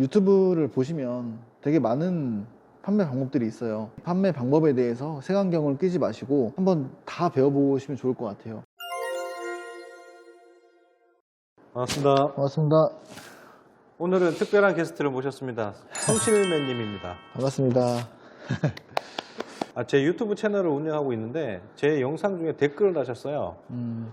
유튜브를 보시면 되게 많은 판매 방법들이 있어요. 판매 방법에 대해서 색안경을 끼지 마시고 한번 다 배워보시면 좋을 것 같아요. 반갑습니다. 반갑습니다. 오늘은 특별한 게스트를 모셨습니다. 성실맨님입니다. 반갑습니다. 제 유튜브 채널을 운영하고 있는데 제 영상 중에 댓글을 다셨어요.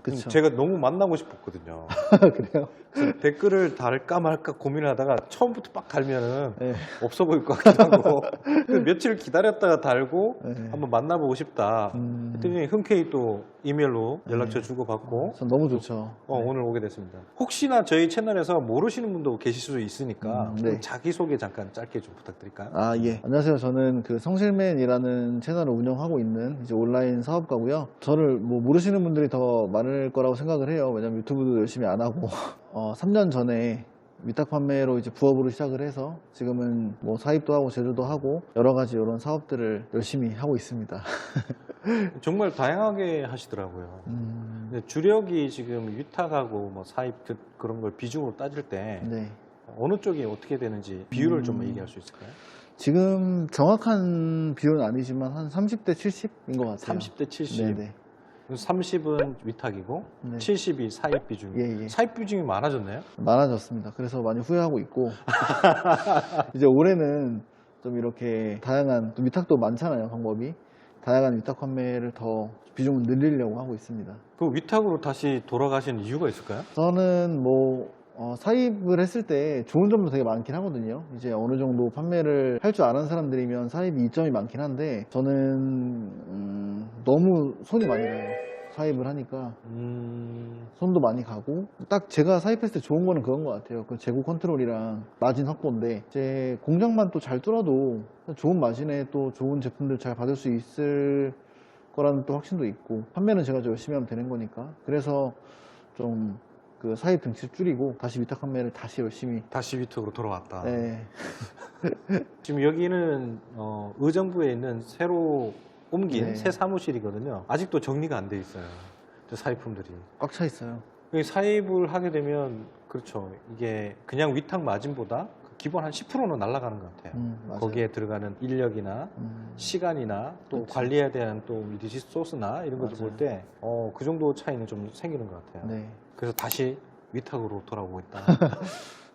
그쵸. 제가 너무 만나고 싶었거든요. 그래요? 그래서 댓글을 달까 말까 고민을 하다가 처음부터 막 달면은 네. 없어 보일 것 같기도 하고 그래서 며칠 기다렸다가 달고 네. 한번 만나보고 싶다. 했더니 흔쾌히 또 이메일로 연락처 주고받고 전 너무 좋죠. 오늘 오게 됐습니다. 혹시나 저희 채널에서 모르시는 분도 계실 수도 있으니까 네. 좀 자기소개 잠깐 짧게 좀 부탁드릴까요? 예. 안녕하세요. 저는 그 성실맨이라는 채널을 운영하고 있는 이제 온라인 사업가고요. 저를 뭐 모르시는 분들이 더 많을 거라고 생각을 해요. 왜냐면 유튜브도 열심히 안 하고 3년 전에 위탁 판매로 이제 부업으로 시작을 해서 지금은 뭐 사입도 하고 제조도 하고 여러 가지 이런 사업들을 열심히 하고 있습니다. 정말 다양하게 하시더라고요. 근데 주력이 지금 위탁하고 뭐 사입 그런 걸 비중으로 따질 때 네. 어느 쪽이 어떻게 되는지 비율을 좀 얘기할 수 있을까요? 지금 정확한 비율은 아니지만 한 30대 70인 것 같아요. 30대 70. 네네. 30은 위탁이고 네. 70이 사입 비중. 예. 사입 비중이 많아졌네요. 많아졌습니다. 그래서 많이 후회하고 있고 이제 올해는 좀 이렇게 다양한 또 위탁도 많잖아요. 방법이 다양한 위탁 판매를 더 비중을 늘리려고 하고 있습니다. 그 위탁으로 다시 돌아가신 이유가 있을까요? 저는 뭐 사입을 했을 때 좋은 점도 되게 많긴 하거든요. 이제 어느 정도 판매를 할 줄 아는 사람들이면 사입이 이점이 많긴 한데 저는 너무 손이 많이 가요. 사입을 하니까 손도 많이 가고 딱 제가 사입했을 때 좋은 거는 그건 것 같아요. 그 재고 컨트롤이랑 마진 확보인데 제 공장만 또 잘 뚫어도 좋은 마진에 또 좋은 제품들 잘 받을 수 있을 거라는 또 확신도 있고 판매는 제가 좀 열심히 하면 되는 거니까 그래서 좀 그 사입 등치를 줄이고 다시 위탁 판매를 다시 열심히 다시 위탁으로 돌아왔다. 네. 지금 여기는 의정부에 있는 새로 옮긴 네. 새 사무실이거든요. 아직도 정리가 안 돼 있어요. 저 사입품들이. 꽉 차 있어요. 여기 사입을 하게 되면 그렇죠. 이게 그냥 위탁 마진보다 기본 한 10%는 날아가는 것 같아요. 맞아요. 거기에 들어가는 인력이나 시간이나 또 그렇죠. 관리에 대한 또 리소스나 이런 것들 맞아요. 볼 때 그 정도 차이는 좀 생기는 것 같아요. 네. 그래서 다시 위탁으로 돌아오고 있다.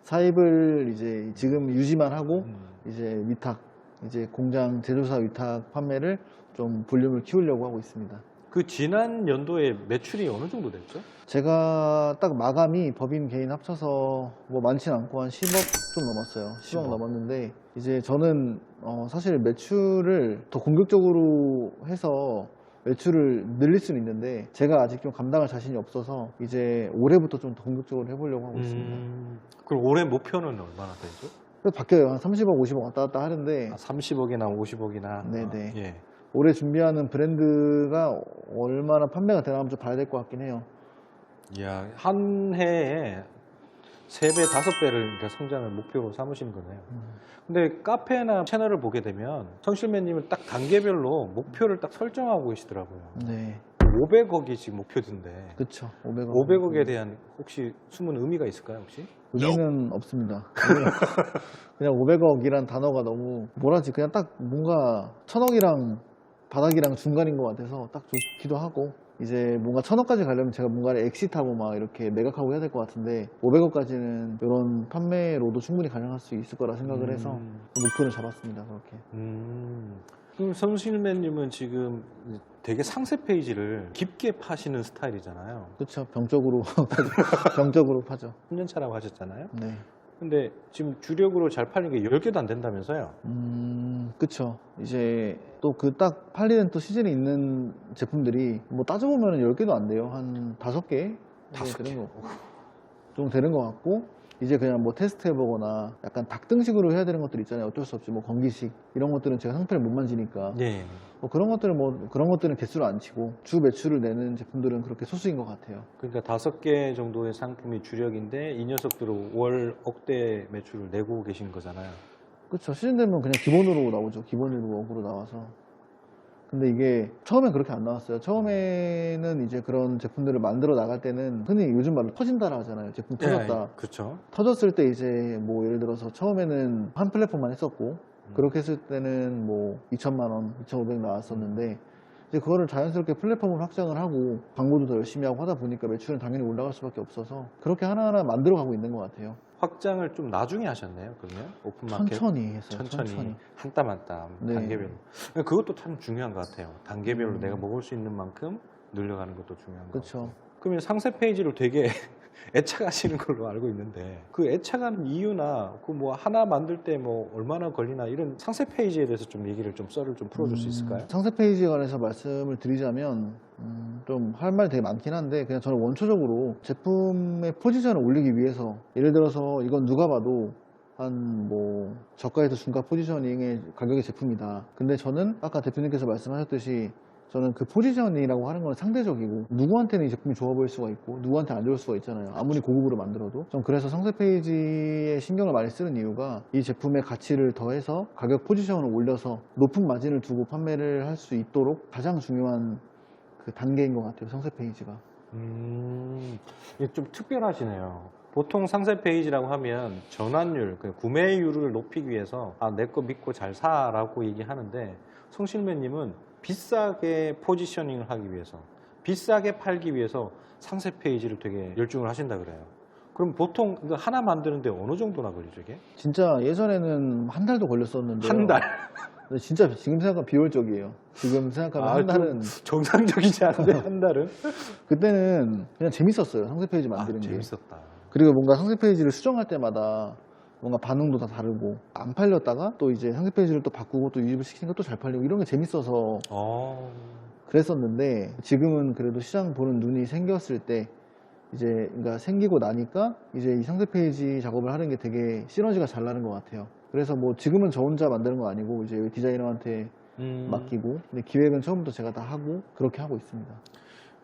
사입을 이제 지금 유지만 하고 이제 위탁 이제 공장 제조사 위탁 판매를 좀 볼륨을 키우려고 하고 있습니다. 그 지난 연도에 매출이 어느 정도 됐죠? 제가 딱 마감이 법인 개인 합쳐서 뭐 많진 않고 한 10억 좀 넘었어요. 10억 10억. 넘었는데 이제 저는 사실 매출을 더 공격적으로 해서 매출을 늘릴 수는 있는데 제가 아직 좀 감당할 자신이 없어서 이제 올해부터 좀 더 공격적으로 해보려고 하고 있습니다. 그럼 올해 목표는 얼마나 되죠? 그래서 바뀌어요. 한 30억, 50억 왔다 갔다 하는데 30억이나 50억이나. 네네. 예. 올해 준비하는 브랜드가 얼마나 판매가 되나 한번 좀 봐야 될 것 같긴 해요. 이야, 한 해에 3배, 5배를 성장을 목표로 삼으신 거네요. 근데 카페나 채널을 보게 되면 성실맨님은 딱 단계별로 목표를 딱 설정하고 계시더라고요. 네. 500억이 지금 목표던데. 그쵸. 500억. 500억에 대한 혹시 숨은 의미가 있을까요, 혹시? 의미는 없습니다. 그냥 500억이란 단어가 너무 뭐라지 그냥 딱 뭔가 1000억이랑 바닥이랑 중간인 것 같아서 딱 좋기도 하고 이제 뭔가 1000억까지 가려면 제가 뭔가를 엑시트하고 막 이렇게 매각하고 해야 될 것 같은데 500억까지는 이런 판매로도 충분히 가능할 수 있을 거라 생각을 해서 목표를 잡았습니다. 그렇게. 그럼 성실맨님은 지금 되게 상세 페이지를 깊게 파시는 스타일이잖아요. 그렇죠. 병적으로 병적으로 파죠. 3년 차라고 하셨잖아요. 네. 근데 지금 주력으로 잘 팔린 게 10개도 안 된다면서요? 그쵸. 이제 또 그 딱 팔리는 또 시즌이 있는 제품들이 뭐 따져보면 10개도 안 돼요. 한 5개? 5개. 좀 되는 것 같고, 이제 그냥 뭐 테스트 해보거나 약간 닭등식으로 해야 되는 것들 있잖아요. 어쩔 수 없지. 뭐 건기식. 이런 것들은 제가 상표를 못 만지니까. 예. 뭐 그런 것들은 개수를 안 치고, 주 매출을 내는 제품들은 그렇게 소수인 것 같아요. 그러니까 5개 정도의 상품이 주력인데 이 녀석들은 월 억대 매출을 내고 계신 거잖아요. 그쵸. 시즌 되면 그냥 기본으로 나오죠. 기본으로 억으로 나와서. 근데 이게 처음엔 그렇게 안 나왔어요. 처음에는 이제 그런 제품들을 만들어 나갈 때는 흔히 요즘 말로 터진다라 하잖아요. 제품 터졌다. 그렇죠. 터졌을 때 이제 뭐 예를 들어서 처음에는 한 플랫폼만 했었고 그렇게 했을 때는 뭐 2천만 원, 2,500 나왔었는데 이제 그거를 자연스럽게 플랫폼을 확장을 하고 광고도 더 열심히 하고 하다 보니까 매출은 당연히 올라갈 수밖에 없어서 그렇게 하나하나 만들어 가고 있는 것 같아요. 확장을 좀 나중에 하셨네요. 그러면 오픈마켓 천천히 했어요. 천천히 한 땀 한 땀 네. 단계별로. 그것도 참 중요한 것 같아요. 단계별로 음. 내가 먹을 수 있는 만큼 늘려가는 것도 중요한 것 그렇죠. 같아요. 그러면 상세 페이지를 되게 애착하시는 걸로 알고 있는데 그 애착하는 이유나 그 뭐 하나 만들 때 뭐 얼마나 걸리나 이런 상세 페이지에 대해서 좀 얘기를 좀 썰을 좀 풀어줄 수 있을까요? 상세 페이지에 관해서 말씀을 드리자면 좀 할 말이 되게 많긴 한데 그냥 저는 원초적으로 제품의 포지션을 올리기 위해서 예를 들어서 이건 누가 봐도 한 뭐 저가에서 중가 포지셔닝의 가격의 제품이다. 근데 저는 아까 대표님께서 말씀하셨듯이 저는 그 포지셔닝이라고 하는 건 상대적이고 누구한테는 이 제품이 좋아 보일 수가 있고 누구한테 안 좋을 수가 있잖아요. 아무리 고급으로 만들어도. 전 그래서 상세 페이지에 신경을 많이 쓰는 이유가 이 제품의 가치를 더해서 가격 포지션을 올려서 높은 마진을 두고 판매를 할 수 있도록 가장 중요한 그 단계인 것 같아요. 상세 페이지가. 이게 좀 특별하시네요. 보통 상세 페이지라고 하면 전환율, 그 구매율을 높이기 위해서 내 거 믿고 잘 사라고 얘기하는데 성실매님은 비싸게 포지셔닝을 하기 위해서 비싸게 팔기 위해서 상세 페이지를 되게 열중을 하신다 그래요. 그럼 보통 이거 하나 만드는데 어느 정도나 걸리죠 이게? 진짜 예전에는 한 달도 걸렸었는데 한 달? 진짜 지금 생각하면 비효율적이에요. 지금 생각하면 한 달은 정상적이지 않은데 한 달은? 그때는 그냥 재밌었어요. 상세 페이지 만드는 게. 재밌었다. 그리고 뭔가 상세 페이지를 수정할 때마다 뭔가 반응도 다 다르고 안 팔렸다가 또 이제 상세 페이지를 또 바꾸고 또 유입을 시키니까 또 잘 팔리고 이런 게 재밌어서 그랬었는데 지금은 그래도 시장 보는 눈이 생겼을 때 이제 그러니까 생기고 나니까 이제 이 상세 페이지 작업을 하는 게 되게 시너지가 잘 나는 것 같아요. 그래서 뭐 지금은 저 혼자 만드는 거 아니고 이제 디자이너한테 맡기고 근데 기획은 처음부터 제가 다 하고 그렇게 하고 있습니다.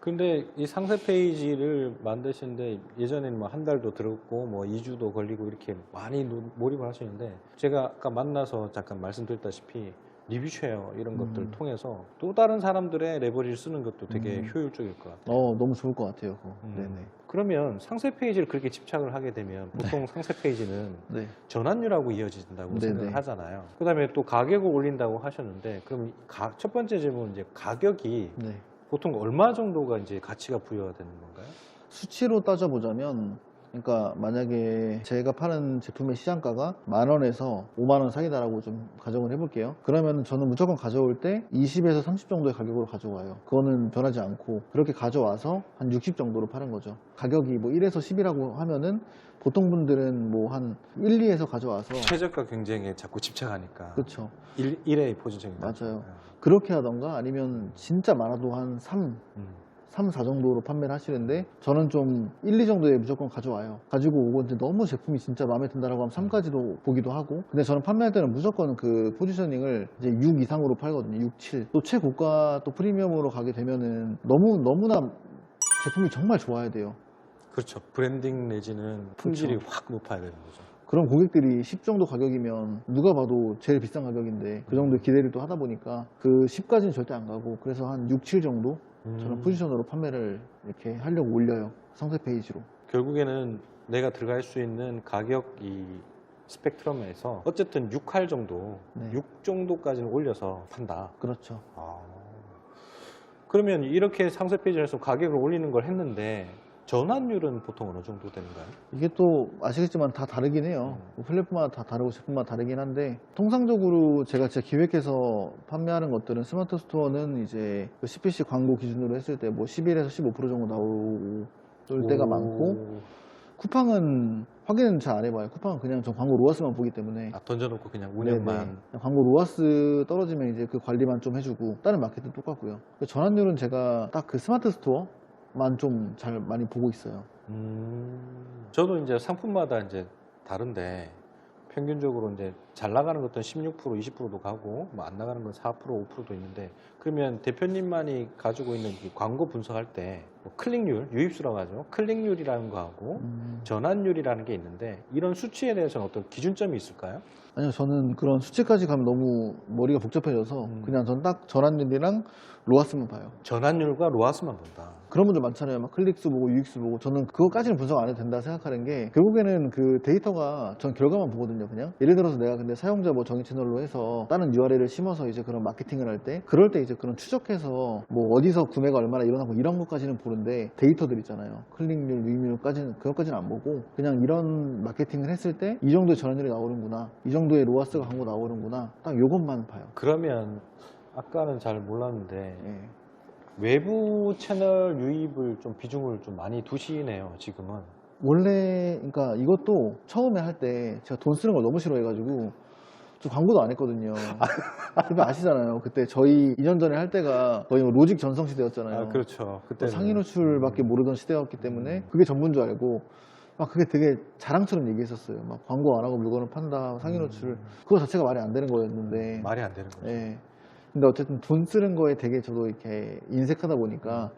근데 이 상세 페이지를 만드시는데 예전에는 뭐 한 달도 들었고 뭐 2주도 걸리고 이렇게 많이 몰입을 하시는데 제가 아까 만나서 잠깐 말씀드렸다시피 리뷰쉐어 이런 것들 통해서 또 다른 사람들의 레버리를 쓰는 것도 되게 효율적일 것 같아요. 너무 좋을 것 같아요. 그거. 네네. 그러면 상세 페이지를 그렇게 집착을 하게 되면 보통 상세 페이지는 네. 전환율하고 이어진다고 네네. 생각을 하잖아요. 그 다음에 또 가격을 올린다고 하셨는데 그럼 첫 번째 질문은 이제 가격이 네. 보통 얼마 정도가 이제 가치가 부여가 되는 건가요? 수치로 따져보자면 그러니까 만약에 제가 파는 제품의 시장가가 10,000원에서 50,000원 사이다라고 좀 가정을 해볼게요. 그러면 저는 무조건 가져올 때 20에서 30 정도의 가격으로 가져와요. 그거는 변하지 않고 그렇게 가져와서 한 60 정도로 파는 거죠. 가격이 뭐 1에서 10이라고 하면은 보통 분들은 뭐 한 1, 2에서 가져와서 최저가 경쟁에 자꾸 집착하니까 그렇죠. 1의 포지션이 맞아요. 그렇게 하던가 아니면 진짜 많아도 한 3, 4 정도로 판매를 하시는데 저는 좀 1, 2 정도에 무조건 가져와요. 가지고 오고 이제 너무 제품이 진짜 마음에 든다라고 하면 3까지도 보기도 하고 근데 저는 판매할 때는 무조건 그 포지셔닝을 이제 6 이상으로 팔거든요. 6, 7. 또 최고가 또 프리미엄으로 가게 되면은 너무나 제품이 정말 좋아야 돼요. 그렇죠. 브랜딩 내지는 품질이 확 높아야 되는 거죠. 그런 고객들이 10 정도 가격이면 누가 봐도 제일 비싼 가격인데 그 정도 기대를 또 하다 보니까 그 10까지는 절대 안 가고 그래서 한 6, 7 정도 저는 포지션으로 판매를 이렇게 하려고 올려요. 상세 페이지로. 결국에는 내가 들어갈 수 있는 가격 이 스펙트럼에서 어쨌든 6할 정도, 네. 6 정도까지는 올려서 판다. 그렇죠. 그러면 이렇게 상세 페이지에서 가격을 올리는 걸 했는데 전환율은 보통 어느 정도 되는가요? 이게 또 아시겠지만 다 다르긴 해요. 플랫폼마다 다 다르고 제품마다 다르긴 한데 통상적으로 제가 진짜 기획해서 판매하는 것들은 스마트 스토어는 이제 그 CPC 광고 기준으로 했을 때 뭐 11에서 15% 정도 나올 때가 많고 쿠팡은 확인은 잘 안 해봐요. 쿠팡은 그냥 저 광고 로아스만 보기 때문에 던져놓고 그냥 운영만. 네네. 광고 로아스 떨어지면 이제 그 관리만 좀 해주고 다른 마켓도 똑같고요. 전환율은 제가 딱 그 스마트 스토어만 좀 잘 많이 보고 있어요. 저도 이제 상품마다 이제 다른데 평균적으로 이제 잘 나가는 것도 16%, 20%도 가고 뭐 안 나가는 건 4%, 5%도 있는데 그러면 대표님만이 가지고 있는 이 광고 분석할 때 뭐 클릭률, 유입수라고 하죠. 클릭률이라는 거하고 전환율이라는 게 있는데 이런 수치에 대해서는 어떤 기준점이 있을까요? 아니요, 저는 그런 수치까지 가면 너무 머리가 복잡해져서 그냥 전 딱 전환율이랑 로아스만 봐요. 전환율과 로아스만 본다. 그런 분들 많잖아요. 막 클릭수 보고 유익수 보고. 저는 그거까지는 분석 안 해도 된다 생각하는 게, 결국에는 그 데이터가 전 결과만 보거든요. 그냥 예를 들어서 내가 근데 사용자 뭐 정의 채널로 해서 다른 URL을 심어서 이제 그런 마케팅을 할 때, 그럴 때 이제 그런 추적해서 뭐 어디서 구매가 얼마나 일어나고 이런 것까지는 보는데, 데이터들 있잖아요. 클릭률, 유입률까지는, 그것까지는 안 보고 그냥 이런 마케팅을 했을 때 이 정도의 전환율이 나오는구나, 이 정도의 로아스가 광고 나오는구나, 딱 요것만 봐요. 그러면 아까는 잘 몰랐는데 예. 외부 채널 유입을 좀 비중을 좀 많이 두시네요, 지금은. 원래 그러니까 이것도 처음에 할 때 제가 돈 쓰는 걸 너무 싫어해가지고 저 광고도 안 했거든요. 근데 아시잖아요. 그때 저희 2년 전에 할 때가 거의 뭐 로직 전성 시대였잖아요. 아, 그렇죠. 그때 상위 노출밖에 모르던 시대였기 때문에 그게 전부인 줄 알고 막 그게 되게 자랑처럼 얘기했었어요. 막 광고 안 하고 물건을 판다, 상위 노출. 그거 자체가 말이 안 되는 거였는데. 말이 안 되는 거죠. 예. 근데 어쨌든 돈 쓰는 거에 되게 저도 이렇게 인색하다 보니까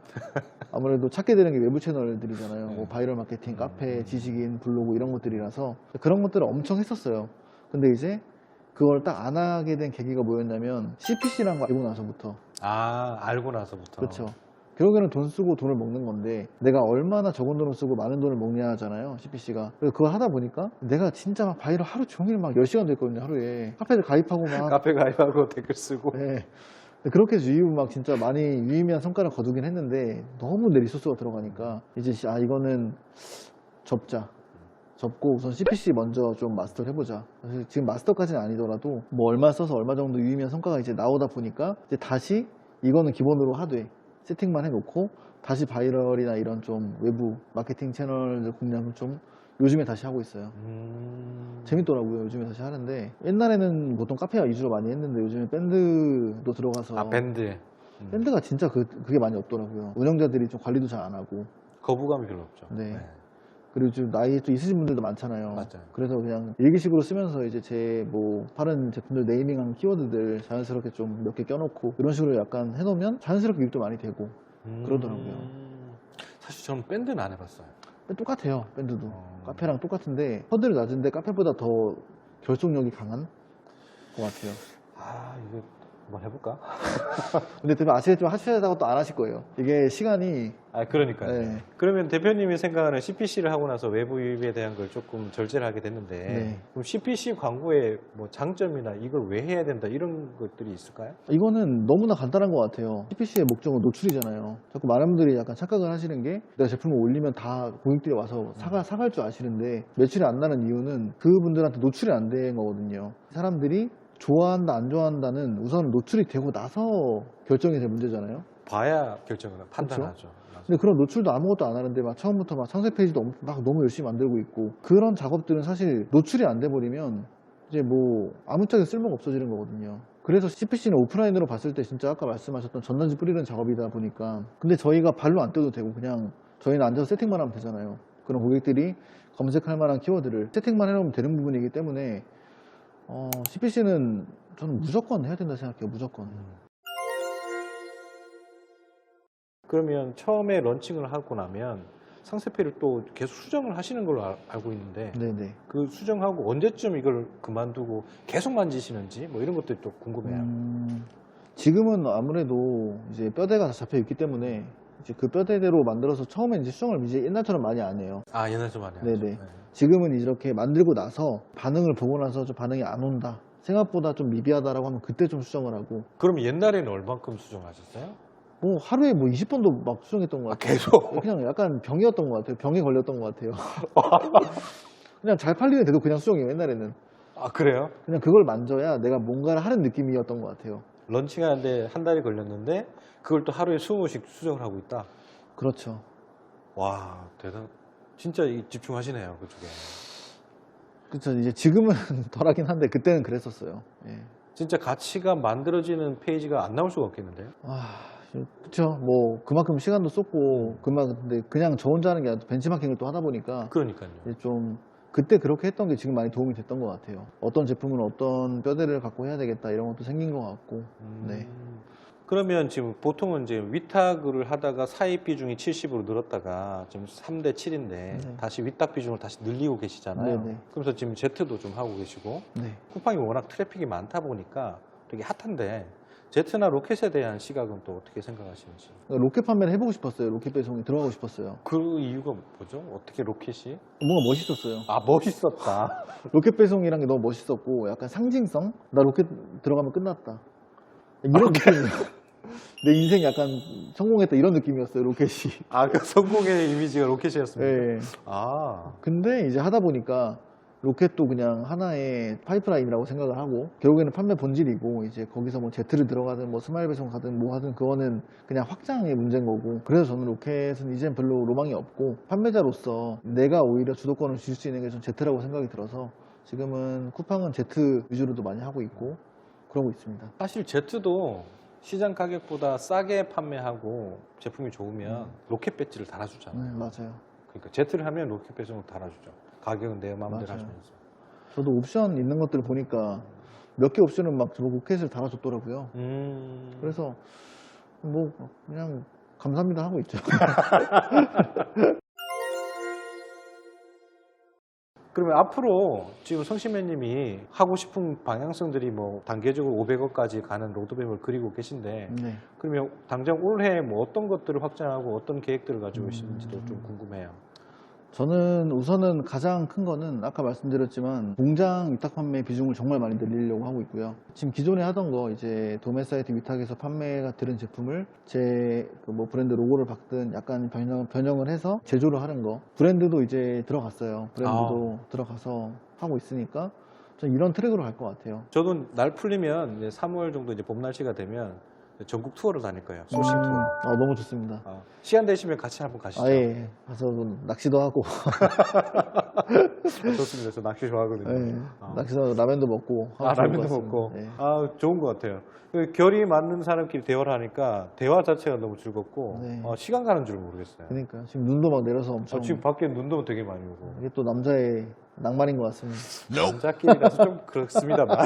아무래도 찾게 되는 게 외부 채널들이잖아요. 뭐 바이럴 마케팅, 카페, 지식인, 블로그 이런 것들이라서 그런 것들을 엄청 했었어요. 근데 이제 그걸 딱 안 하게 된 계기가 뭐였냐면 CPC란 거 알고 나서부터. 아, 알고 나서부터. 그렇죠. 결국에는 돈 쓰고 돈을 먹는 건데 내가 얼마나 적은 돈을 쓰고 많은 돈을 먹냐 하잖아요, CPC가. 그래서 그걸 하다 보니까 내가 진짜 막 바이럴 하루 종일 막 10시간도 했거든요, 하루에. 카페를 가입하고 막. 카페 가입하고 댓글 쓰고. 네. 그렇게 해서 유입 막 진짜 많이 유의미한 성과를 거두긴 했는데 너무 내 리소스가 들어가니까 이제 이거는 접고 우선 CPC 먼저 좀 마스터를 해보자. 사실 지금 마스터까지는 아니더라도 뭐 얼마 써서 얼마 정도 유의미한 성과가 이제 나오다 보니까 이제 다시 이거는 기본으로 하되 세팅만 해놓고 다시 바이럴이나 이런 좀 외부 마케팅 채널 공략을 좀 요즘에 다시 하고 있어요. 재밌더라고요. 요즘에 다시 하는데 옛날에는 보통 카페가 위주로 많이 했는데 요즘에 밴드도 들어가서. 아, 밴드. 밴드가 진짜 그게 많이 없더라고요. 운영자들이 좀 관리도 잘 안 하고. 거부감이 별로 없죠. 네. 그리고 좀 나이 또 있으신 분들도 많잖아요. 맞아요. 그래서 그냥 일기식으로 쓰면서 이제 제 뭐 파는 제품들 네이밍한 키워드들 자연스럽게 좀 몇 개 껴놓고 이런 식으로 약간 해놓으면 자연스럽게 유입도 많이 되고 그러더라고요. 사실 저는 밴드는 안 해봤어요. 똑같아요. 밴드도 카페랑 똑같은데 허들이 낮은데 카페보다 더 결속력이 강한 것 같아요. 아, 이거 한번 해볼까? 근데 대표 아시겠지만 하셔야 된다고 또 안 하실 거예요. 이게 시간이. 아, 그러니까요. 네. 그러면 대표님이 생각하는 CPC를 하고 나서 외부 유입에 대한 걸 조금 절제를 하게 됐는데, 네. 그럼 CPC 광고의 뭐 장점이나 이걸 왜 해야 된다 이런 것들이 있을까요? 이거는 너무나 간단한 것 같아요. CPC의 목적은 노출이잖아요. 자꾸 많은 분들이 약간 착각을 하시는 게 내가 제품을 올리면 다 고객들이 와서 사갈 줄 아시는데 매출이 안 나는 이유는 그분들한테 노출이 안 된 거거든요. 사람들이 좋아한다 안 좋아한다는 우선 노출이 되고 나서 결정이 될 문제잖아요. 봐야 결정을 판단하죠. 근데 그런 노출도 아무것도 안 하는데 막 처음부터 막 상세 페이지도 막 너무 열심히 만들고 있고 그런 작업들은 사실 노출이 안 돼 버리면 이제 뭐 아무짝에 쓸모가 없어지는 거거든요. 그래서 CPC는 오프라인으로 봤을 때 진짜 아까 말씀하셨던 전단지 뿌리는 작업이다 보니까 근데 저희가 발로 안 떼도 되고 그냥 저희는 앉아서 세팅만 하면 되잖아요. 그런 고객들이 검색할 만한 키워드를 세팅만 해놓으면 되는 부분이기 때문에 CPC는 저는 무조건 해야 된다 생각해요. 무조건. 그러면 처음에 런칭을 하고 나면 상세페이를 또 계속 수정을 하시는 걸로 알고 있는데 네네. 그 수정하고 언제쯤 이걸 그만두고 계속 만지시는지 뭐 이런 것들이 또 궁금해요. 지금은 아무래도 이제 뼈대가 다 잡혀 있기 때문에 이제 그 뼈대대로 만들어서 처음에 이제 수정을 이제 옛날처럼 많이 안 해요. 아, 옛날 좀 많이 하죠. 네네. 네. 지금은 이렇게 만들고 나서 반응을 보고 나서 좀 반응이 안 온다. 생각보다 좀 미비하다라고 하면 그때 좀 수정을 하고. 그럼 옛날에는 얼만큼 수정하셨어요? 뭐 하루에 뭐 20번도 막 수정했던 것 같아요. 계속? 그냥 약간 병이었던 것 같아요. 병에 걸렸던 것 같아요. 그냥 잘 팔리는 데도 그냥 수정해요. 옛날에는. 아, 그래요? 그냥 그걸 만져야 내가 뭔가를 하는 느낌이었던 것 같아요. 런칭하는데 한 달이 걸렸는데 그걸 또 하루에 20번씩 수정을 하고 있다? 그렇죠. 와, 진짜 집중하시네요, 그쪽에. 그렇죠. 이제 지금은 덜하긴 한데 그때는 그랬었어요. 예. 진짜 가치가 만들어지는 페이지가 안 나올 수가 없겠는데요? 그렇죠. 뭐 그만큼 시간도 썼고 근데 그냥 저 혼자 하는 게 아니라 벤치마킹을 또 하다 보니까 그러니까요. 이제 좀 그때 그렇게 했던 게 지금 많이 도움이 됐던 것 같아요. 어떤 제품은 어떤 뼈대를 갖고 해야 되겠다 이런 것도 생긴 것 같고. 네. 그러면 지금 보통은 이제 위탁을 하다가 사입 비중이 70으로 늘었다가 지금 3대 7인데 네. 다시 위탁 비중을 다시 늘리고 계시잖아요. 네네. 그래서 지금 Z도 좀 하고 계시고 네. 쿠팡이 워낙 트래픽이 많다 보니까 되게 핫한데 Z나 로켓에 대한 시각은 또 어떻게 생각하시는지. 로켓 판매를 해보고 싶었어요. 로켓 배송에 들어가고 싶었어요. 그 이유가 뭐죠? 어떻게 로켓이? 뭔가 멋있었어요. 아, 멋있었다. 로켓 배송이란 게 너무 멋있었고 약간 상징성? 나 로켓 들어가면 끝났다. 이런 느낌이에요. 내 인생 약간 성공했다 이런 느낌이었어요. 로켓이. 아, 그 성공의 이미지가 로켓이었습니다. 네. 아, 근데 이제 하다 보니까 로켓도 그냥 하나의 파이프라인이라고 생각을 하고 결국에는 판매 본질이고 이제 거기서 뭐 Z를 들어가든 뭐 스마일 배송 가든 뭐 하든 그거는 그냥 확장의 문제인 거고 그래서 저는 로켓은 이젠 별로 로망이 없고 판매자로서 내가 오히려 주도권을 줄 수 있는 게 전 Z라고 생각이 들어서 지금은 쿠팡은 Z 위주로도 많이 하고 있고 그러고 있습니다. 사실 Z도 시장 가격보다 싸게 판매하고 제품이 좋으면 로켓 배지를 달아주잖아요. 네, 맞아요. 그러니까 Z를 하면 로켓 배송을 달아주죠. 가격은 내 마음대로 맞아요. 하시면서. 저도 옵션 있는 것들을 보니까 몇 개 옵션은 막 저 로켓을 달아줬더라고요. 그래서 뭐 그냥 감사합니다 하고 있죠. 그러면 앞으로 지금 성심혜님이 하고 싶은 방향성들이 뭐 단계적으로 500억까지 가는 로드맵을 그리고 계신데 네. 그러면 당장 올해 뭐 어떤 것들을 확장하고 어떤 계획들을 가지고 계시는지도 좀 궁금해요. 저는 우선은 가장 큰 거는 아까 말씀드렸지만 공장 위탁 판매 비중을 정말 많이 늘리려고 하고 있고요. 지금 기존에 하던 거 이제 도매 사이트 위탁에서 판매가 들은 제품을 제 뭐 브랜드 로고를 바꾸든 약간 변형을 해서 제조를 하는 거 브랜드도 이제 들어갔어요. 브랜드도 들어가서 하고 있으니까 전 이런 트랙으로 갈 것 같아요. 저도 날 풀리면 이제 3월 정도 이제 봄 날씨가 되면 전국 투어를 다닐 거예요. 소싱 투어. 너무 좋습니다. 시간 되시면 같이 한번 가시죠. 예. 가서 뭐 낚시도 하고 좋습니다. 저 낚시 좋아하거든요. 예. 낚시도 라면도 먹고 하면 좋을 것 라면도 같습니다. 먹고. 예. 좋은 것 같아요. 그 결이 맞는 사람끼리 대화를 하니까 대화 자체가 너무 즐겁고 네. 시간 가는 줄 모르겠어요. 그러니까 지금 눈도 막 내려서 엄청 지금 밖에 눈도 되게 많이 오고. 이게 또 남자의 낭만인 것 같습니다. 남자끼리라서 좀 그렇습니다만.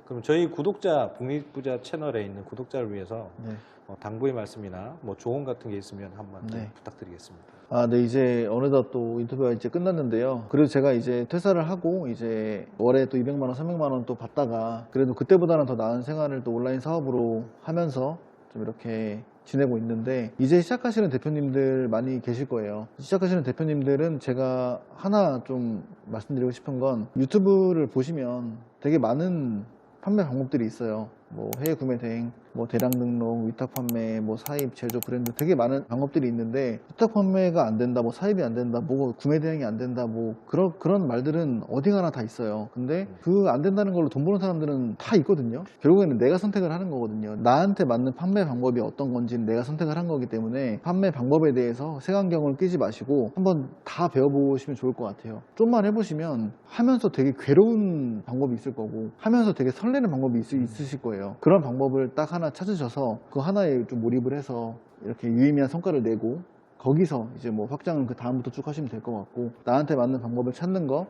그럼 저희 구독자, 북미부자 채널에 있는 구독자를 위해서 네. 당부의 말씀이나 뭐 조언 같은 게 있으면 한번 좀 네. 부탁드리겠습니다. 네, 이제 어느덧 또 인터뷰가 이제 끝났는데요. 그래도 제가 이제 퇴사를 하고 이제 월에 또 200만 원, 300만 원 또 받다가 그래도 그때보다는 더 나은 생활을 또 온라인 사업으로 하면서 좀 이렇게 지내고 있는데 이제 시작하시는 대표님들 많이 계실 거예요. 시작하시는 대표님들은 제가 하나 좀 말씀드리고 싶은 건 유튜브를 보시면 되게 많은 판매 방법들이 있어요. 뭐 해외 구매 대행, 뭐 대량 등록, 위탁 판매, 뭐 사입, 제조, 브랜드 되게 많은 방법들이 있는데 위탁 판매가 안 된다, 뭐 사입이 안 된다, 뭐 구매 대행이 안 된다, 뭐 그런 말들은 어디 가나 다 있어요. 근데 그 안 된다는 걸로 돈 버는 사람들은 다 있거든요. 결국에는 내가 선택을 하는 거거든요. 나한테 맞는 판매 방법이 어떤 건지는 내가 선택을 한 거기 때문에 판매 방법에 대해서 색안경을 끼지 마시고 한번 다 배워보시면 좋을 것 같아요. 좀만 해보시면 하면서 되게 괴로운 방법이 있을 거고 하면서 되게 설레는 방법이 있으실 거예요. 그런 방법을 딱 하나 찾으셔서 그 하나에 좀 몰입을 해서 이렇게 유의미한 성과를 내고 거기서 이제 뭐 확장은 그 다음부터 쭉 하시면 될 것 같고 나한테 맞는 방법을 찾는 거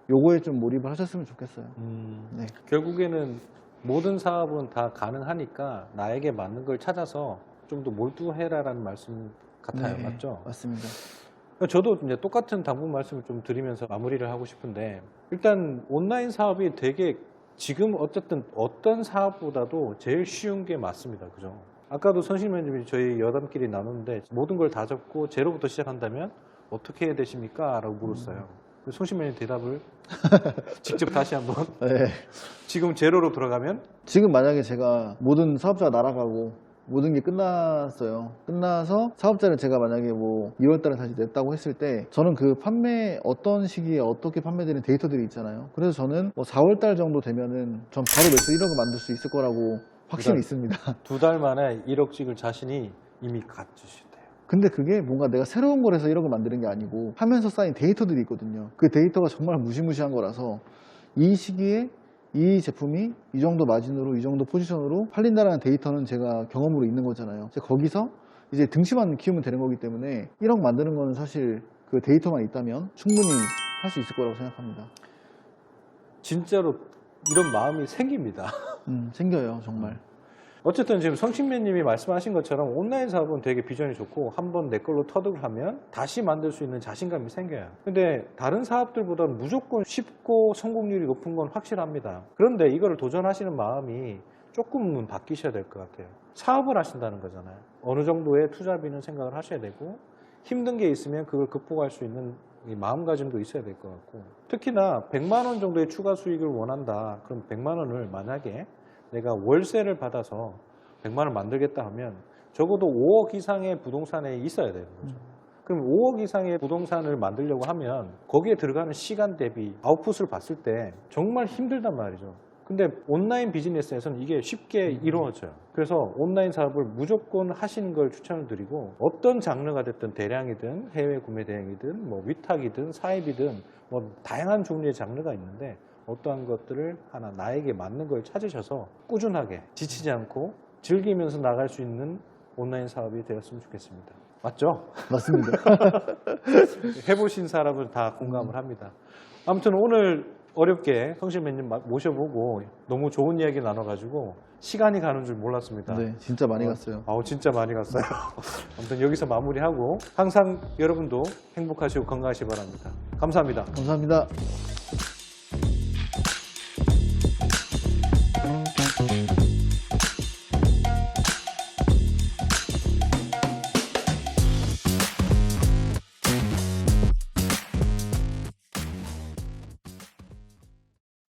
요거에 좀 몰입을 하셨으면 좋겠어요. 네. 결국에는 모든 사업은 다 가능하니까 나에게 맞는 걸 찾아서 좀 더 몰두해라라는 말씀 같아요. 네, 맞죠? 맞습니다. 저도 이제 똑같은 당부 말씀을 좀 드리면서 마무리를 하고 싶은데 일단 온라인 사업이 되게 지금 어쨌든 어떤 사업보다도 제일 쉬운 게 맞습니다. 그죠? 아까도 선심님이 저희 여담끼리 나눴는데 모든 걸 다 접고 제로부터 시작한다면 어떻게 해야 되십니까? 라고 물었어요. 성심님이 대답을 직접 다시 한번 네. 지금 제로로 돌아가면 지금 만약에 제가 모든 사업자가 날아가고 모든 게 끝났어요. 끝나서 사업자를 제가 만약에 뭐 2월달에 다시 냈다고 했을 때 저는 그 판매 어떤 시기에 어떻게 판매되는 데이터들이 있잖아요. 그래서 저는 뭐 4월달 정도 되면은 전 바로 매출 1억을 만들 수 있을 거라고 확신이 있습니다. 2달 만에 1억 찍을 자신이 이미 갖추시대요. 근데 그게 뭔가 내가 새로운 걸 해서 1억을 만드는 게 아니고 하면서 쌓인 데이터들이 있거든요. 그 데이터가 정말 무시무시한 거라서 이 시기에 이 제품이 이 정도 마진으로 이 정도 포지션으로 팔린다는 데이터는 제가 경험으로 있는 거잖아요. 거기서 이제 등치만 키우면 되는 거기 때문에 1억 만드는 거는 사실 그 데이터만 있다면 충분히 할 수 있을 거라고 생각합니다. 진짜로 이런 마음이 생깁니다. 생겨요, 정말. 어쨌든 지금 성신매님이 말씀하신 것처럼 온라인 사업은 되게 비전이 좋고 한번 내 걸로 터득을 하면 다시 만들 수 있는 자신감이 생겨요. 근데 다른 사업들보다는 무조건 쉽고 성공률이 높은 건 확실합니다. 그런데 이거를 도전하시는 마음이 조금은 바뀌셔야 될 것 같아요. 사업을 하신다는 거잖아요. 어느 정도의 투자비는 생각을 하셔야 되고 힘든 게 있으면 그걸 극복할 수 있는 이 마음가짐도 있어야 될 것 같고, 특히나 100만 원 정도의 추가 수익을 원한다. 그럼 100만 원을 만약에 내가 월세를 받아서 100만 원 만들겠다 하면 적어도 5억 이상의 부동산에 있어야 되는 거죠. 그럼 5억 이상의 부동산을 만들려고 하면 거기에 들어가는 시간 대비 아웃풋을 봤을 때 정말 힘들단 말이죠. 근데 온라인 비즈니스에서는 이게 쉽게 이루어져요. 그래서 온라인 사업을 무조건 하시는 걸 추천을 드리고, 어떤 장르가 됐든 대량이든 해외 구매 대행이든 뭐 위탁이든 사입이든 뭐 다양한 종류의 장르가 있는데 어떠한 것들을 하나 나에게 맞는 걸 찾으셔서 꾸준하게 지치지 않고 즐기면서 나갈 수 있는 온라인 사업이 되었으면 좋겠습니다. 맞죠? 맞습니다. 해보신 사람은 다 공감을 합니다. 아무튼 오늘 어렵게 성실맨님 모셔보고 너무 좋은 이야기 나눠가지고 시간이 가는 줄 몰랐습니다. 네, 진짜 많이 갔어요. 진짜 많이 갔어요. 아무튼 여기서 마무리하고 항상 여러분도 행복하시고 건강하시기 바랍니다. 감사합니다. 감사합니다.